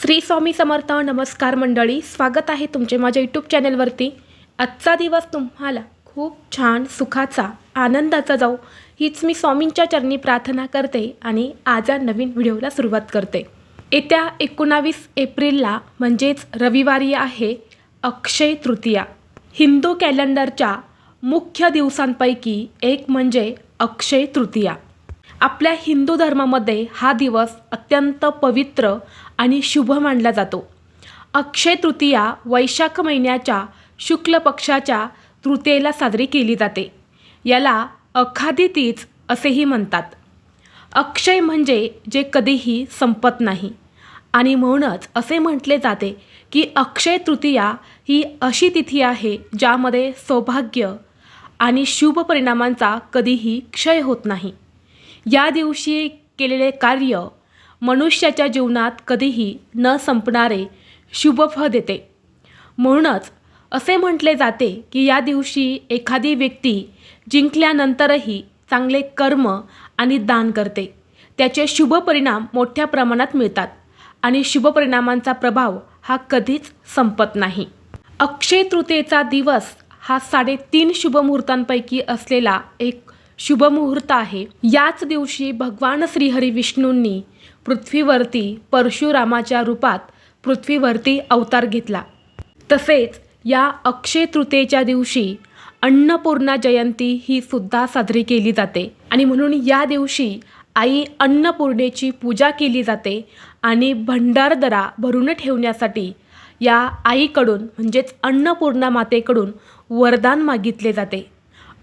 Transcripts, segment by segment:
श्री स्वामी समर्थ. नमस्कार मंडळी, स्वागत आहे तुमचे माझ्या यूट्यूब चॅनलवरती. आजचा दिवस तुम्हाला खूप छान सुखाचा आनंदाचा जाऊ हीच मी स्वामींच्या चरणी प्रार्थना करते आणि आज या नवीन व्हिडिओला सुरुवात करते. येत्या 19 एप्रिलला म्हणजेच रविवारी आहे अक्षय तृतीया. हिंदू कॅलेंडरच्या मुख्य दिवसांपैकी एक म्हणजे अक्षय तृतीया. आपल्या हिंदू धर्मामध्ये हा दिवस अत्यंत पवित्र आणि शुभ मानला जातो. अक्षय तृतीया वैशाख महिन्याच्या शुक्ल पक्षाच्या तृतीयेला साजरी केली जाते. याला अखादी तीज असेही म्हणतात. अक्षय म्हणजे जे कधीही संपत नाही आणि म्हणूनच असे म्हटले जाते की अक्षय तृतीया ही अशी तिथी आहे ज्यामध्ये सौभाग्य आणि शुभ परिणामांचा कधीही क्षय होत नाही. या दिवशी केलेले कार्य मनुष्याच्या जीवनात कधीही न संपणारे शुभफळ देते. म्हणूनच असे म्हटले जाते की या दिवशी एखादी व्यक्ती जिंकल्यानंतरही चांगले कर्म आणि दान करते. त्याचे शुभ परिणाम मोठ्या प्रमाणात मिळतात आणि शुभ परिणामांचा प्रभाव हा कधीच संपत नाही. अक्षय तृतीयेचा दिवस हा 3.5 शुभ मुहूर्तांपैकी असलेला एक शुभ मुहूर्त आहे. याच दिवशी भगवान श्रीहरी विष्णूंनी पृथ्वीवरती परशुरामाच्या रूपात पृथ्वीवरती अवतार घेतला. तसेच या अक्षय तृतीयेच्या दिवशी अन्नपूर्णा जयंती ही सुद्धा साजरी केली जाते आणि म्हणून या दिवशी आई अन्नपूर्णेची पूजा केली जाते आणि भंडारदरा भरून ठेवण्यासाठी या आईकडून म्हणजेच अन्नपूर्णा मातेकडून वरदान मागितले जाते.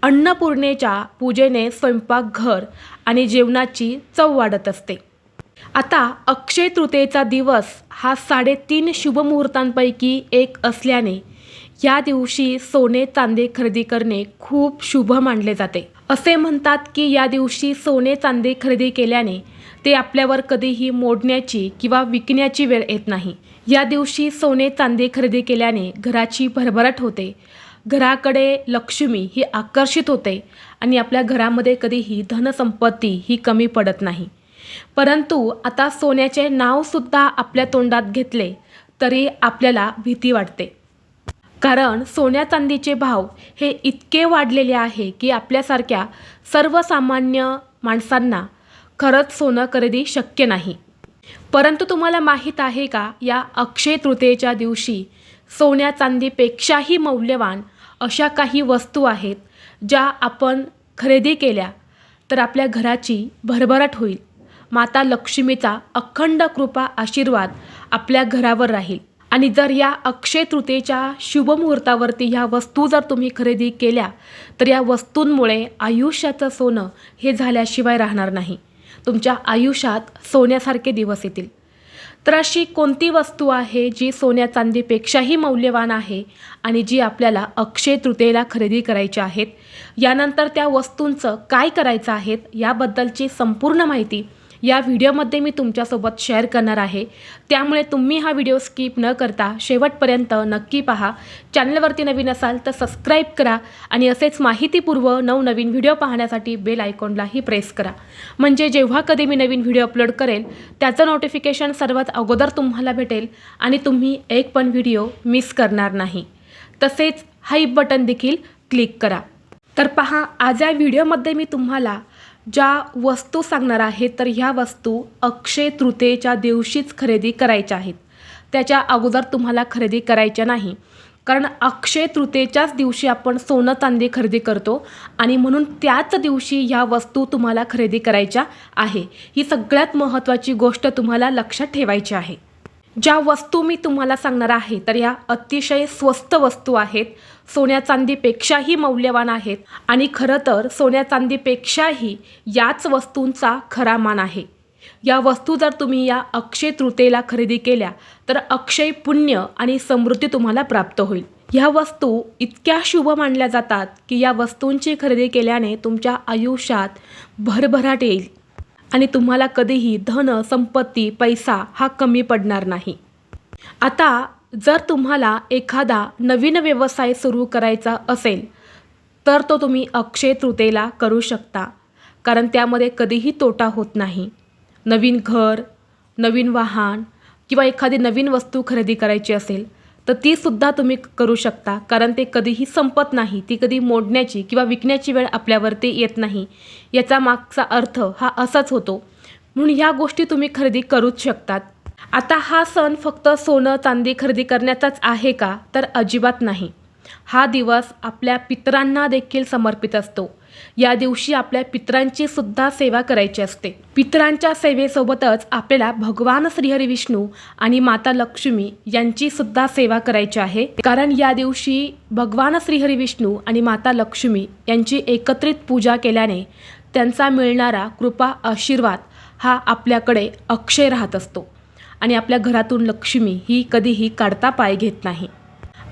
अन्नपूर्णेच्या पूजेने स्वयंपाकघर आणि जेवणाची चव वाढत असते. आता अक्षय तृतीयेचा दिवस हा 3.5 शुभ मुहूर्तांपैकी एक असल्याने या दिवशी सोने चांदी खरेदी करणे खूप शुभ मानले जाते. असे म्हणतात की या दिवशी सोने चांदी खरेदी केल्याने ते आपल्यावर कधीही मोडण्याची किंवा विकण्याची वेळ येत नाही. या दिवशी सोने चांदी खरेदी केल्याने घराची भरभराट होते, घराकडे लक्ष्मी ही आकर्षित होते आणि आपल्या घरामध्ये कधीही धनसंपत्ती ही कमी पडत नाही. परंतु आता सोन्याचे नावसुद्धा आपल्या तोंडात घेतले तरी आपल्याला भीती वाटते. कारण सोन्या चांदीचे भाव हे इतके वाढलेले आहे की आपल्यासारख्या सर्वसामान्य माणसांना खरंच सोनं खरेदी शक्य नाही. परंतु तुम्हाला माहीत आहे का, या अक्षय तृतीयेच्या दिवशी सोन्या चांदीपेक्षाही मौल्यवान अशा काही वस्तू आहेत ज्या आपण खरेदी केल्या तर आपल्या घराची भरभराट होईल. माता लक्ष्मीचा अखंड कृपा आशीर्वाद आपल्या घरावर राहील. आणि जर या अक्षय तृतीयेच्या शुभ मुहूर्तावरती ह्या वस्तू जर तुम्ही खरेदी केल्या तर या वस्तूंमुळे आयुष्याचं सोनं हे झाल्याशिवाय राहणार नाही. तुमच्या आयुष्यात सोन्यासारखे दिवस येतील. तर अशी कोणती वस्तू आहे जी सोन्या चांदीपेक्षाही मौल्यवान आहे आणि जी आपल्याला अक्षय तृतीयेला खरेदी करायची आहेत, यानंतर त्या वस्तूंचं काय करायचं आहे याबद्दलची संपूर्ण माहिती या व्हिडिओमध्ये मी तुमच्यासोबत शेअर करणार आहे. त्यामुळे तुम्ही हा व्हिडिओ स्किप न करता शेवटपर्यंत नक्की पहा. चॅनलवरती नवीन असाल तर सबस्क्राईब करा आणि असेच माहितीपूर्व नवनवीन व्हिडिओ पाहण्यासाठी बेल आयकॉनलाही प्रेस करा. म्हणजे जेव्हा कधी मी नवीन व्हिडिओ अपलोड करेल त्याचं नोटिफिकेशन सर्वात अगोदर तुम्हाला भेटेल आणि तुम्ही एक पण व्हिडिओ मिस करणार नाही. तसेच हाईप बटन देखील क्लिक करा. तर पहा, आज या व्हिडिओमध्ये मी तुम्हाला ज्या वस्तू सांगणार आहे तर ह्या वस्तू अक्षय तृतीयेच्या दिवशीच खरेदी करायच्या आहेत. त्याच्या अगोदर तुम्हाला खरेदी करायच्या नाही. कारण अक्षय तृतीयेच्याच दिवशी आपण सोनं चांदी खरेदी करतो आणि म्हणून त्याच दिवशी ह्या वस्तू तुम्हाला खरेदी करायच्या आहे. ही सगळ्यात महत्त्वाची गोष्ट तुम्हाला लक्षात ठेवायची आहे. ज्या वस्तू मी तुम्हाला सांगणार आहे तर ह्या अतिशय स्वस्त वस्तू आहेत, सोन्या चांदीपेक्षाही मौल्यवान आहेत आणि खरं तर सोन्या चांदीपेक्षाही याच वस्तूंचा खरा मान आहे. या वस्तू जर तुम्ही या अक्षय तृतीयेला खरेदी केल्या तर अक्षय पुण्य आणि समृद्धी तुम्हाला प्राप्त होईल. ह्या वस्तू इतक्या शुभ मानल्या जातात की या वस्तूंची खरेदी केल्याने तुमच्या आयुष्यात भरभराट येईल आणि तुम्हाला कधीही धन संपत्ती पैसा हा कमी पडणार नाही. आता जर तुम्हाला एखादा नवीन व्यवसाय सुरू करायचा असेल तर तो तुम्ही अक्षय तृतीयेला करू शकता. कारण त्यामध्ये कधीही तोटा होत नाही. नवीन घर, नवीन वाहन किंवा एखादी नवीन वस्तू खरेदी करायची असेल तर तीसुद्धा तुम्ही करू शकता, कारण ते कधीही संपत नाही. ती कधी मोडण्याची किंवा विकण्याची वेळ आपल्यावरती येत नाही. याचा मागचा अर्थ हा असाच होतो. म्हणून ह्या गोष्टी तुम्ही खरेदी करूच शकतात. आता हा सण फक्त सोनं चांदी खरेदी करण्याचाच आहे का, तर अजिबात नाही. हा दिवस आपल्या पितरांना देखील समर्पित असतो. या दिवशी आपल्या पितरांची सुद्धा सेवा करायची असते. पितरांच्या सेवेसोबतच आपल्याला भगवान श्रीहरी विष्णू आणि माता लक्ष्मी यांची सुद्धा सेवा करायची आहे. कारण या दिवशी भगवान श्रीहरी विष्णू आणि माता लक्ष्मी यांची एकत्रित पूजा केल्याने त्यांचा मिळणारा कृपा आशीर्वाद हा आपल्याकडे अक्षय राहत असतो आणि आपल्या घरातून लक्ष्मी ही कधीही काढता पाय घेत नाही.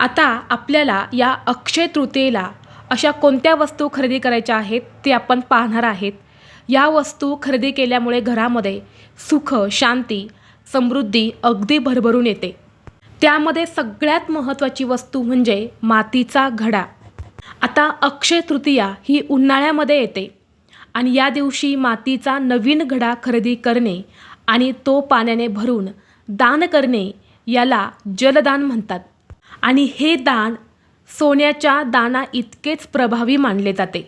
आता आपल्याला या अक्षय तृतीयेला अशा कोणत्या वस्तू खरेदी करायच्या आहेत ते आपण पाहणार आहेत. या वस्तू खरेदी केल्यामुळे घरामध्ये सुख, शांती, समृद्धी अगदी भरभरून येते. त्यामध्ये सगळ्यात महत्त्वाची वस्तू म्हणजे मातीचा घडा. आता अक्षय तृतीया ही उन्हाळ्यामध्ये येते आणि या दिवशी मातीचा नवीन घडा खरेदी करणे आणि तो पाण्याने भरून दान करणे याला जलदान म्हणतात. आणि हे दान सोन्याच्या दाना इतकेच प्रभावी मानले जाते.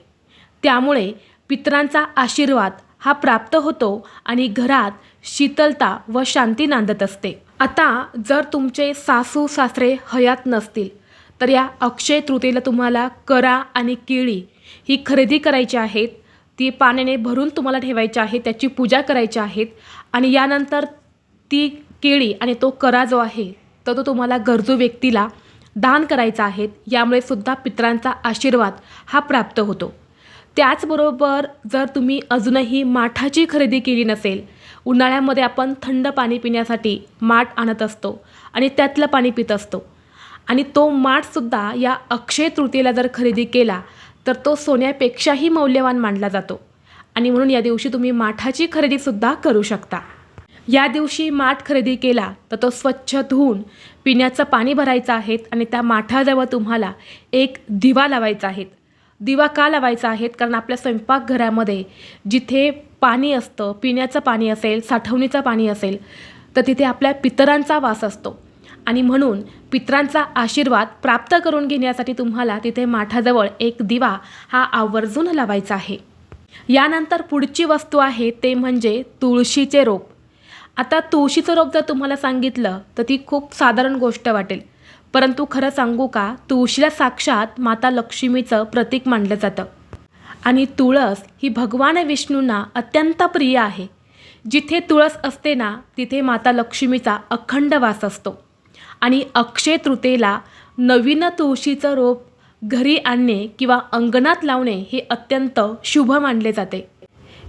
त्यामुळे पितरांचा आशीर्वाद हा प्राप्त होतो आणि घरात शीतलता व शांती नांदत असते. आता जर तुमचे सासू सासरे हयात नसतील तर या अक्षय तृतीयेला तुम्हाला करा आणि केळी ही खरेदी करायची आहेत. ती पाण्याने भरून तुम्हाला ठेवायची आहे, त्याची पूजा करायची आहेत आणि यानंतर ती केळी आणि तो करा जो आहे तर तो तुम्हाला गरजू व्यक्तीला दान करायचा आहे. यामुळे सुद्धा पितरांचा आशीर्वाद हा प्राप्त होतो. त्याचबरोबर जर तुम्ही अजूनही माठाची खरेदी केली नसेल, उन्हाळ्यामध्ये आपण थंड पाणी पिण्यासाठी माठ आणत असतो आणि त्यातलं पाणी पित असतो आणि तो माठसुद्धा या अक्षय तृतीयेला जर खरेदी केला तर तो सोन्यापेक्षाही मौल्यवान मानला जातो आणि म्हणून या दिवशी तुम्ही माठाची खरेदीसुद्धा करू शकता. या दिवशी माठ खरेदी केला तर तो स्वच्छ धुवून पिण्याचं पाणी भरायचं आहे आणि त्या माठाजवळ तुम्हाला एक दिवा लावायचा आहे. दिवा का लावायचा आहे? कारण आपल्या स्वयंपाकघरामध्ये जिथे पाणी असतं, पिण्याचं पाणी असेल, साठवणीचं पाणी असेल, तर तिथे आपल्या पितरांचा वास असतो आणि म्हणून पितरांचा आशीर्वाद प्राप्त करून घेण्यासाठी तुम्हाला तिथे माठाजवळ एक दिवा हा आवर्जून लावायचा आहे. यानंतर पुढची वस्तू आहे ते म्हणजे तुळशीचे रोप. आता तुळशीचं रोप जर तुम्हाला सांगितलं तर ती खूप साधारण गोष्ट वाटेल, परंतु खरं सांगू का, तुळशीला साक्षात माता लक्ष्मीचं प्रतीक मानलं जातं आणि तुळस ही भगवान विष्णूंना अत्यंत प्रिय आहे. जिथे तुळस असते ना तिथे माता लक्ष्मीचा अखंड वास असतो आणि अक्षय तृतीयेला नवीन तुळशीचं रोप घरी आणणे किंवा अंगणात लावणे हे अत्यंत शुभ मानले जाते.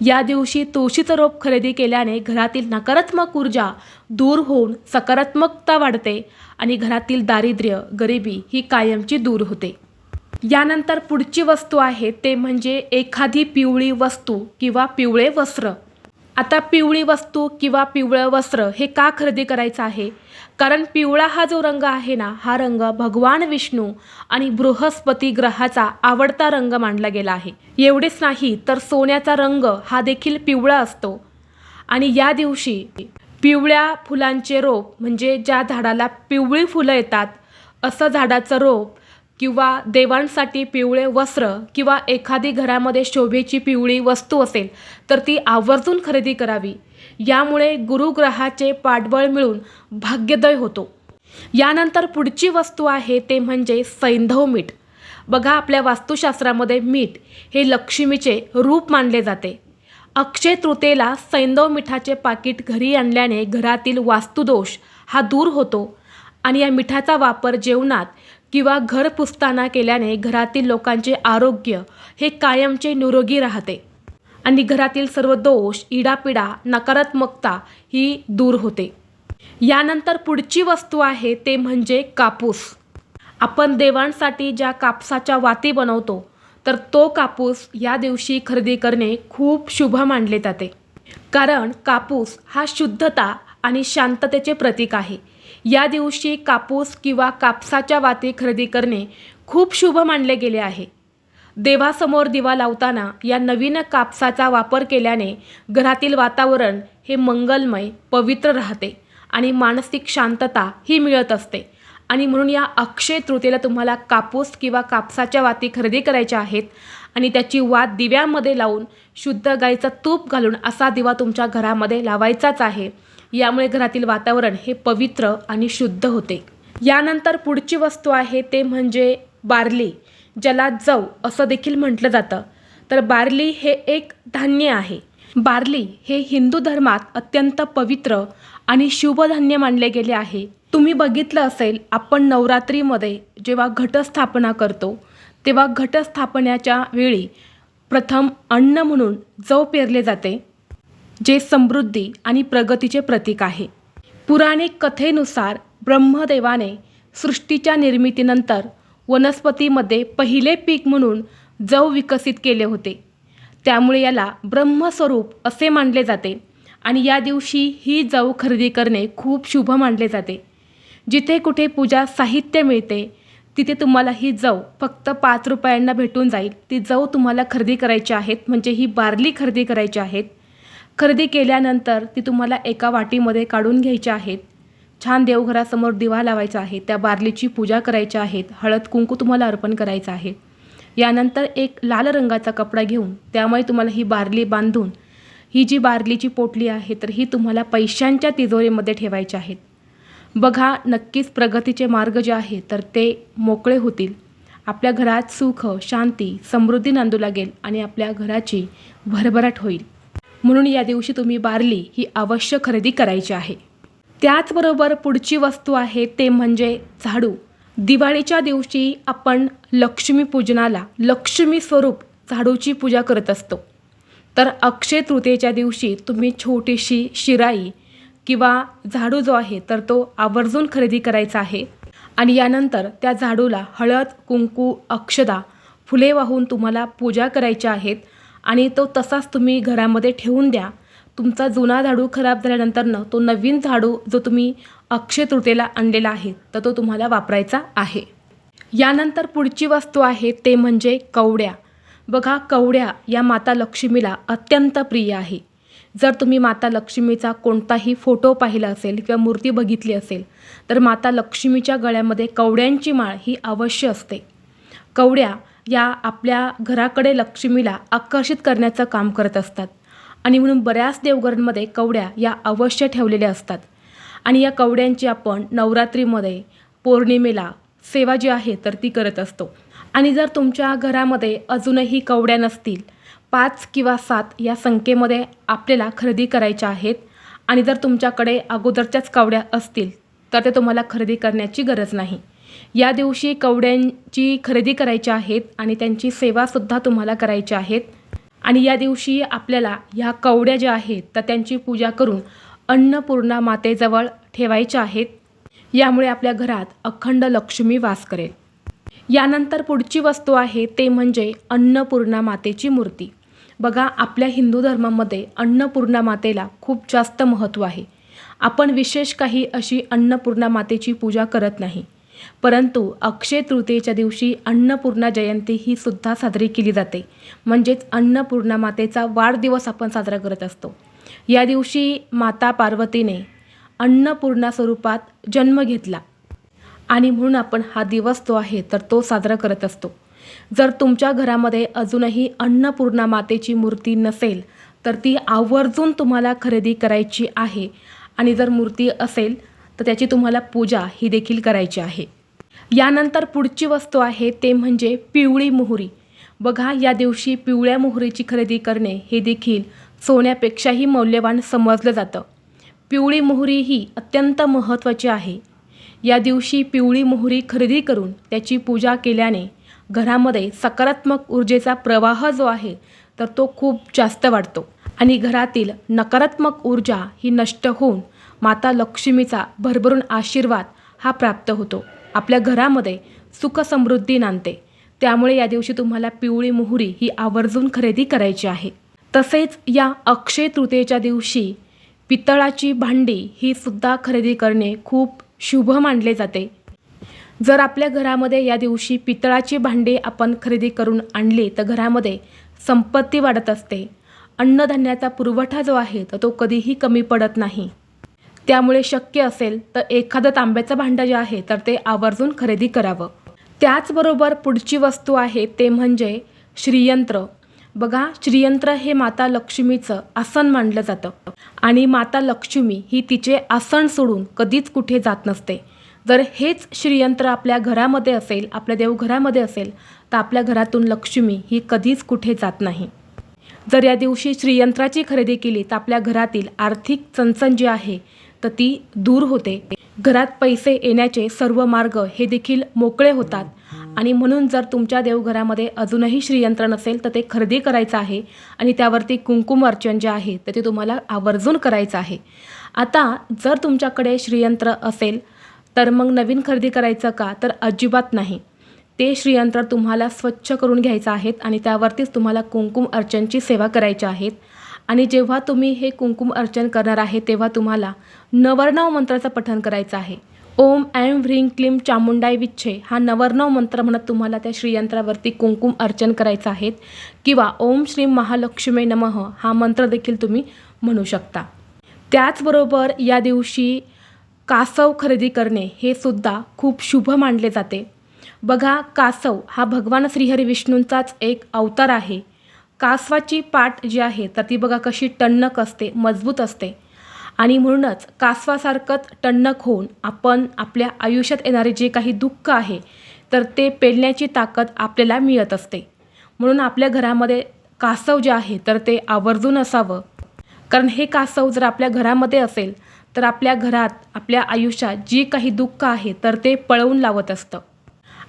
या दिवशी तुळशीचं रोप खरेदी केल्याने घरातील नकारात्मक ऊर्जा दूर होऊन सकारात्मकता वाढते आणि घरातील दारिद्र्य, गरिबी ही कायमची दूर होते. यानंतर पुढची वस्तू आहे ते म्हणजे एखादी पिवळी वस्तू किंवा पिवळे वस्त्र. आता पिवळी वस्तू किंवा पिवळं वस्त्र हे का खरेदी करायचं आहे? कारण पिवळा हा जो रंग आहे ना, हा रंग भगवान विष्णू आणि बृहस्पती ग्रहाचा आवडता रंग मानला गेला आहे. एवढेच नाही तर सोन्याचा रंग हा देखील पिवळा असतो आणि या दिवशी पिवळ्या फुलांचे रोप म्हणजे ज्या झाडाला पिवळी फुलं येतात असं झाडाचं रोप किंवा देवांसाठी पिवळे वस्त्र किंवा एखादी घरामध्ये शोभेची पिवळी वस्तू असेल तर ती आवर्जून खरेदी करावी. यामुळे गुरुग्रहाचे पाठबळ मिळून भाग्योदय होतो. यानंतर पुढची वस्तू आहे ते म्हणजे सैंधव मीठ. बघा, आपल्या वास्तुशास्त्रामध्ये मीठ हे लक्ष्मीचे रूप मानले जाते. अक्षय तृतीयेला सैंधव मिठाचे पाकिट घरी आणल्याने घरातील वास्तुदोष हा दूर होतो आणि या मिठाचा वापर जेवणात किंवा घर पुसताना केल्याने घरातील लोकांचे आरोग्य हे कायमचे निरोगी राहते आणि घरातील सर्व दोष, इडापिडा, नकारात्मकता ही दूर होते. यानंतर पुढची वस्तू आहे ते म्हणजे कापूस. आपण देवांसाठी ज्या कापसाच्या वाती बनवतो तर तो कापूस या दिवशी खरेदी करणे खूप शुभ मानले जाते. कारण कापूस हा शुद्धता आणि शांततेचे प्रतीक आहे. या दिवशी कापूस किंवा कापसाच्या वाती खरेदी करणे खूप शुभ मानले गेले आहे. देवासमोर दिवा लावताना या नवीन कापसाचा वापर केल्याने घरातील वातावरण हे मंगलमय, पवित्र राहते आणि मानसिक शांतता ही मिळत असते. आणि म्हणून या अक्षय तृतीयेला तुम्हाला कापूस किंवा कापसाच्या वाती खरेदी करायच्या आहेत आणि त्याची वात दिव्यामध्ये लावून शुद्ध गाईचं तूप घालून असा दिवा तुमच्या घरामध्ये लावायचाच आहे. यामुळे घरातील वातावरण हे पवित्र आणि शुद्ध होते. यानंतर पुढची वस्तू आहे ते म्हणजे बार्ली, ज्याला जव असं देखील म्हटलं जातं. तर बार्ली हे एक धान्य आहे. बार्ली हे हिंदू धर्मात अत्यंत पवित्र आणि शुभ धान्य मानले गेले आहे. तुम्ही बघितलं असेल, आपण नवरात्रीमध्ये जेव्हा घटस्थापना करतो तेव्हा घटस्थापनेच्या वेळी प्रथम अन्न म्हणून जव पेरले जाते, जे समृद्धी आणि प्रगतीचे प्रतीक आहे. पुराणिक कथेनुसार ब्रह्मदेवाने सृष्टीच्या निर्मितीनंतर वनस्पतीमध्ये पहिले पीक म्हणून जव विकसित केले होते. त्यामुळे याला ब्रह्मस्वरूप असे मानले जाते आणि या दिवशी ही जव खरेदी करणे खूप शुभ मानले जाते. जिथे कुठे पूजा साहित्य मिळते तिथे तुम्हाला ही जव फक्त 5 रुपयांना भेटून जाईल. ती जव तुम्हाला खरेदी करायची आहेत, म्हणजे ही बार्ली खरेदी करायची आहेत. खरेदी केल्यानंतर ती तुम्हाला एका वाटीमध्ये काढून घ्यायची आहेत. छान देवघरासमोर दिवा लावायचा आहे, त्या बार्लीची पूजा करायची आहेत, हळद कुंकू तुम्हाला अर्पण करायचं आहे. यानंतर एक लाल रंगाचा कपडा घेऊन त्यामुळे तुम्हाला ही बार्ली बांधून, ही जी बार्लीची पोटली आहे तर ही तुम्हाला पैशांच्या तिजोरीमध्ये ठेवायची आहेत. बघा, नक्कीच प्रगतीचे मार्ग जे आहे तर ते मोकळे होतील. आपल्या घरात सुख, शांती, समृद्धी नांदू लागेल आणि आपल्या घराची भरभराट होईल. म्हणून या दिवशी तुम्ही बार्ली ही अवश्य खरेदी करायची आहे. त्याचबरोबर पुढची वस्तू आहे ते म्हणजे झाडू. दिवाळीच्या दिवशी आपण लक्ष्मीपूजनाला लक्ष्मी स्वरूप झाडूची पूजा करत असतो. तर अक्षय तृतीयेच्या दिवशी तुम्ही छोटीशी शिराई किंवा झाडू जो आहे तर तो आवर्जून खरेदी करायचा आहे. आणि यानंतर त्या झाडूला हळद, कुंकू, अक्षदा, फुले वाहून तुम्हाला पूजा करायच्या आहेत आणि तो तसाच तुम्ही घरामध्ये ठेवून द्या. तुमचा जुना झाडू खराब झाल्यानंतरनं तो नवीन झाडू जो तुम्ही अक्षय तृतीयेला आणलेला आहे तर तो तुम्हाला वापरायचा आहे. यानंतर पुढची वस्तू आहे ते म्हणजे कवड्या. बघा, कवड्या या माता लक्ष्मीला अत्यंत प्रिय आहे. जर तुम्ही माता लक्ष्मीचा कोणताही फोटो पाहिला असेल किंवा मूर्ती बघितली असेल तर माता लक्ष्मीच्या गळ्यामध्ये कवड्यांची माळ ही अवश्य असते. कवड्या या आपल्या घराकडे लक्ष्मीला आकर्षित करण्याचं काम करत असतात आणि म्हणून बऱ्याच देवघरांमध्ये कवड्या या अवश्य ठेवलेल्या असतात. आणि या कवड्यांची आपण नवरात्रीमध्ये पौर्णिमेला सेवा जी आहे तर ती करत असतो. आणि जर तुमच्या घरामध्ये अजूनही कवड्या नसतील, 5 किंवा 7 या संख्येमध्ये आपल्याला खरेदी करायच्या आहेत. आणि जर तुमच्याकडे अगोदरच्याच कवड्या असतील तर ते तुम्हाला खरेदी करण्याची गरज नाही. या दिवशी कवड्यांची खरेदी करायची आहेत आणि त्यांची सेवासुद्धा तुम्हाला करायची आहेत. आणि या दिवशी आपल्याला ह्या कवड्या ज्या आहेत तर त्यांची पूजा करून अन्नपूर्णा मातेजवळ ठेवायच्या आहेत. यामुळे आपल्या घरात अखंड लक्ष्मी वास करेल. यानंतर पुढची वस्तू आहे ते म्हणजे अन्नपूर्णा मातेची मूर्ती. बघा, आपल्या हिंदू धर्मामध्ये अन्नपूर्णा मातेला खूप जास्त महत्त्व आहे. आपण विशेष काही अशी अन्नपूर्णा मातेची पूजा करत नाही, परंतु अक्षय तृतीयेच्या दिवशी अन्नपूर्णा जयंती ही सुद्धा साजरी केली जाते. म्हणजेच अन्नपूर्णा मातेचा वाढदिवस आपण साजरा करत असतो. या दिवशी माता पार्वतीने अन्नपूर्णा स्वरूपात जन्म घेतला आणि म्हणून आपण हा दिवस जो आहे तर तो साजरा करत असतो. जर तुमच्या घरामध्ये अजूनही अन्नपूर्णा मातेची मूर्ती नसेल तर ती आवर्जून तुम्हाला खरेदी करायची आहे. आणि जर मूर्ती असेल तर त्याची तुम्हाला पूजा ही देखील करायची आहे. यानंतर पुढची वस्तू आहे ते म्हणजे पिवळी मोहरी. बघा, या दिवशी पिवळ्या मोहरीची खरेदी करणे हे देखील सोन्यापेक्षाही मौल्यवान समजलं जातं. पिवळी मोहरी ही अत्यंत महत्त्वाची आहे. या दिवशी पिवळी मोहरी खरेदी करून त्याची पूजा केल्याने घरामध्ये सकारात्मक ऊर्जेचा प्रवाह जो आहे तर तो खूप जास्त वाढतो आणि घरातील नकारात्मक ऊर्जा ही नष्ट होऊन माता लक्ष्मीचा भरभरून आशीर्वाद हा प्राप्त होतो. आपल्या घरामध्ये सुख समृद्धी नांदते. त्यामुळे या दिवशी तुम्हाला पिवळी मोहरी ही आवर्जून खरेदी करायची आहे. तसेच या अक्षय तृतीयेच्या दिवशी पितळाची भांडी ही सुद्धा खरेदी करणे खूप शुभ मानले जाते. जर आपल्या घरामध्ये या दिवशी पितळाची भांडी आपण खरेदी करून आणली तर घरामध्ये संपत्ती वाढत असते. अन्नधान्याचा पुरवठा जो आहे तर तो कधीही कमी पडत नाही. त्यामुळे शक्य असेल तर एखादं तांब्याचं भांडं जे आहे तर ते आवर्जून खरेदी करावं. त्याचबरोबर पुढची वस्तू आहे ते म्हणजे श्रीयंत्र. बघा, श्रीयंत्र हे माता लक्ष्मीचं आसन मानलं जातं आणि माता लक्ष्मी ही तिचे आसन सोडून कधीच कुठे जात नसते. जर हेच श्रीयंत्र आपल्या घरामध्ये असेल, आपल्या देवघरामध्ये असेल, तर आपल्या घरातून लक्ष्मी ही कधीच कुठे जात नाही. जर या दिवशी श्रीयंत्राची खरेदी केली तर आपल्या घरातील आर्थिक चणचण जी आहे तर ती दूर होते. घरात पैसे येण्याचे सर्व मार्ग हे देखील मोकळे होतात. आणि म्हणून जर तुमच्या देवघरामध्ये अजूनही श्रीयंत्र नसेल तर ते खरेदी करायचं आहे आणि त्यावरती कुंकुम अर्चन जे आहे तर ते तुम्हाला आवर्जून करायचं आहे. आता जर तुमच्याकडे श्रीयंत्र असेल तर मग नवीन खरेदी करायचं का, तर अजिबात नाही. ते श्रीयंत्र तुम्हाला स्वच्छ करून घ्यायचं आहेत आणि त्यावरतीच तुम्हाला कुंकुम अर्चनची सेवा करायची आहेत. आणि जेव्हा तुम्ही हे कुंकुम अर्चन करणार आहे तेव्हा तुम्हाला नवरनाव मंत्राचं पठण करायचं आहे. ओम ऐं ह्रीं क्लीं चामुंडाय विच्छे हा नवरनाव मंत्र म्हणत तुम्हाला त्या श्रीयंत्रावरती कुंकुम अर्चन करायचं आहे. किंवा ओम श्री महालक्ष्मी नमः हा मंत्र देखील तुम्ही म्हणू शकता. त्याचबरोबर या दिवशी कासव खरेदी करणे हे सुद्धा खूप शुभ मानले जाते. बघा, कासव हा भगवान श्रीहरी विष्णूंचाच एक अवतार आहे. कासवाची पाठ जी आहे तर ती बघा कशी टणक असते, मजबूत असते. आणि म्हणूनच कासवासारखंच टणक होऊन आपण आपल्या आयुष्यात येणारे जे काही दुःख आहे तर ते पेलण्याची ताकद आपल्याला मिळत असते. म्हणून आपल्या घरामध्ये कासव जे आहे तर ते आवर्जून असावं. कारण हे कासव जर आपल्या घरामध्ये असेल तर आपल्या घरात, आपल्या आयुष्यात जी काही दुःख आहे तर ते पळवून लावत असतं.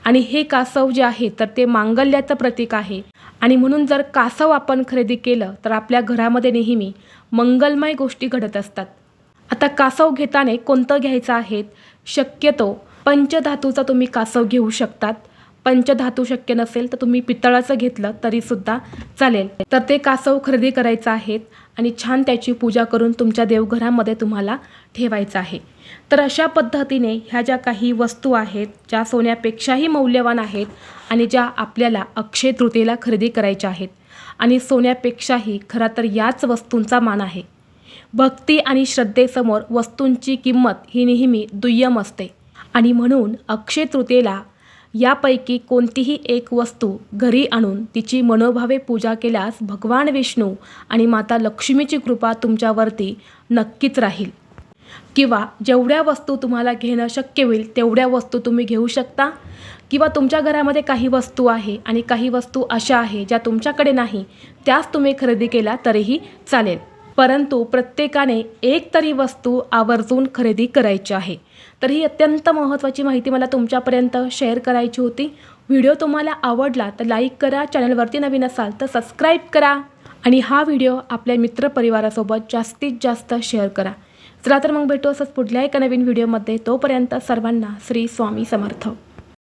आणि हे कासव जे आहे तर ते मांगल्याचं प्रतीक आहे. आणि म्हणून जर कासव आपण खरेदी केलं तर आपल्या घरामध्ये नेहमी मंगलमय गोष्टी घडत असतात. आता कासव घेताना कोणतं घ्यायचं आहे? शक्यतो पंचधातूचा तुम्ही कासव घेऊ शकतात. पंचधातू शक्य नसेल तर तुम्ही पितळाचं घेतलं तरीसुद्धा चालेल. तर ते कासव खरेदी करायचं आहे आणि छान त्याची पूजा करून तुमच्या देवघरामध्ये तुम्हाला ठेवायचं आहे. तर अशा पद्धतीने ह्या ज्या काही वस्तू आहेत, ज्या सोन्यापेक्षाही मौल्यवान आहेत आणि ज्या आपल्याला अक्षय तृतीयेला खरेदी करायच्या आहेत. आणि सोन्यापेक्षाही खरं तर याच वस्तूंचा मान आहे. भक्ती आणि श्रद्धेसमोर वस्तूंची किंमत ही नेहमी दुय्यम असते. आणि म्हणून अक्षय तृतीयेला यापैकी कोणतीही एक वस्तू घरी आणून तिची मनोभावे पूजा केल्यास भगवान विष्णू आणि माता लक्ष्मीची कृपा तुमच्यावरती नक्कीच राहील. किंवा जेवढ्या वस्तू तुम्हाला घेणं शक्य होईल तेवढ्या वस्तू तुम्ही घेऊ शकता. किंवा तुमच्या घरामध्ये काही वस्तू आहे आणि काही वस्तू अशा आहे ज्या तुमच्याकडे नाही, त्याच तुम्ही खरेदी केला तरीही चालेल. परंतु प्रत्येकाने एक तरी वस्तू आवर्जून खरेदी करायची आहे. तर ही अत्यंत महत्त्वाची माहिती मला तुमच्यापर्यंत शेअर करायची होती. व्हिडिओ तुम्हाला आवडला तर लाईक करा, चॅनलवरती नवीन असाल तर सबस्क्राईब करा आणि हा व्हिडिओ आपल्या मित्रपरिवारासोबत जास्तीत जास्त शेअर करा. चला तर मग भेटू असंच पुढल्या एका नवीन व्हिडिओमध्ये. तोपर्यंत सर्वांना श्री स्वामी समर्थ.